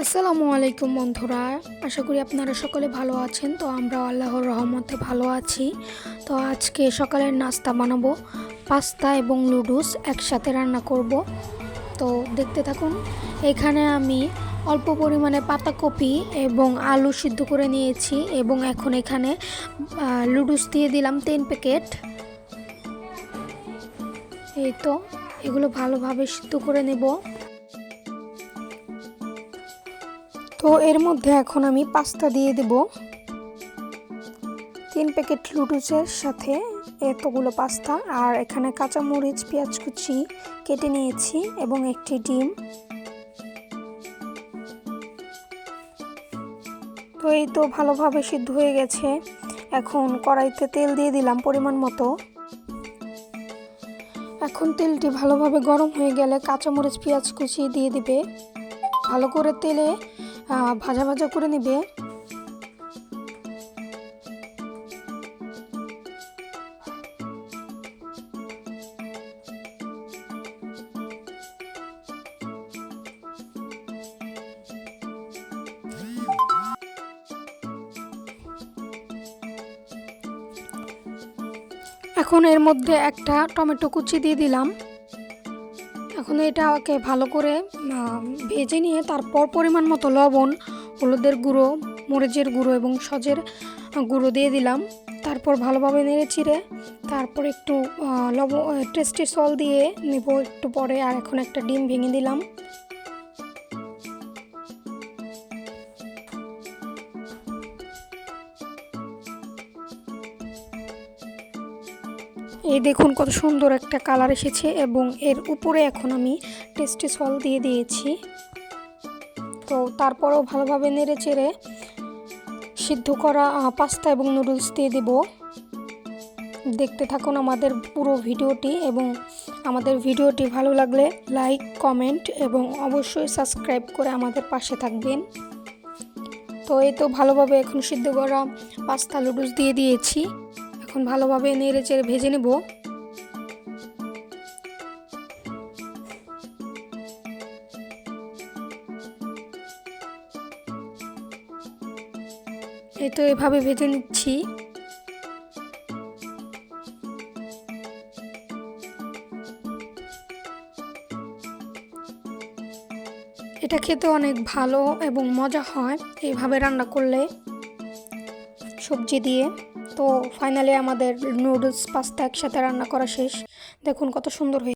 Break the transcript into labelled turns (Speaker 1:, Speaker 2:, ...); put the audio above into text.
Speaker 1: আসসালামু আলাইকুম বন্ধুরা, আশা করি আপনারা সকলে ভালো আছেন। তো আমরা আল্লাহর রহমতে ভালো আছি। তো আজকে সকালের নাস্তা বানাবো পাস্তা এবং নুডলস একসাথে রান্না করব। তো দেখতে থাকুন। এখানে আমি অল্প পরিমাণে পাতাকপি এবং আলু সিদ্ধ করে নিয়েছি এবং এখন এখানে নুডলস দিয়ে দিলাম 3 প্যাকেট। এই তো এগুলো ভালোভাবে সিদ্ধ করে নেব। তো এর মধ্যে এখন আমি পাস্তা দিয়ে দেব। 3 প্যাকেট নুডলসের সাথে এতগুলো পাস্তা, আর এখানে কাঁচামরিচ পেঁয়াজ কুচি কেটে নিয়েছি এবং একটি ডিম। তো এই তো ভালোভাবে সিদ্ধ হয়ে গেছে। এখন কড়াইতে তেল দিয়ে দিলাম পরিমাণ মতো। এখন তেলটি ভালোভাবে গরম হয়ে গেলে কাঁচামরিচ পেঁয়াজ কুচি দিয়ে দিবে। ভালো করে তেলে ভাজা ভাজা করে নেবে। এখন এর মধ্যে একটা টমেটো কুচি দিয়ে দিলাম। এখন এটাকে ভালো করে ভেজে নিয়ে তারপর পরিমাণ মতো লবণ, হলুদের গুঁড়ো, মরিচের গুঁড়ো এবং সজের গুঁড়ো দিয়ে দিলাম। তারপর ভালোভাবে নেড়ে চিড়ে তারপর একটু টেস্টি সল্ট দিয়ে নেব একটু পরে। আর এখন একটা ডিম ভেঙে দিলাম। এই দেখুন কত সুন্দর একটা কালার এসেছে এবং এর উপরে এখন আমি টেস্টি সল্ট দিয়ে দিয়েছি। তো তারপরেও ভালোভাবে নেড়ে চেড়ে সিদ্ধ করা পাস্তা এবং নুডলস দিয়ে দেব। দেখতে থাকুন আমাদের পুরো ভিডিওটি, এবং আমাদের ভিডিওটি ভালো লাগলে লাইক, কমেন্ট এবং অবশ্যই সাবস্ক্রাইব করে আমাদের পাশে থাকবেন। তো এই তো ভালোভাবে এখন সিদ্ধ করা পাস্তা নুডলস দিয়ে দিয়েছি। এখন ভালোভাবে নেড়ে চেড়ে ভেজে নেব। এই তো এভাবে ভেজে নিচ্ছি। এটা খেতে অনেক ভালো এবং মজা হয় এইভাবে রান্না করলে সবজি দিয়ে। তো ফাইনালি আমাদের নুডলস পাস্তা একসাথে রান্না করা শেষ। দেখুন কত সুন্দর হয়েছে।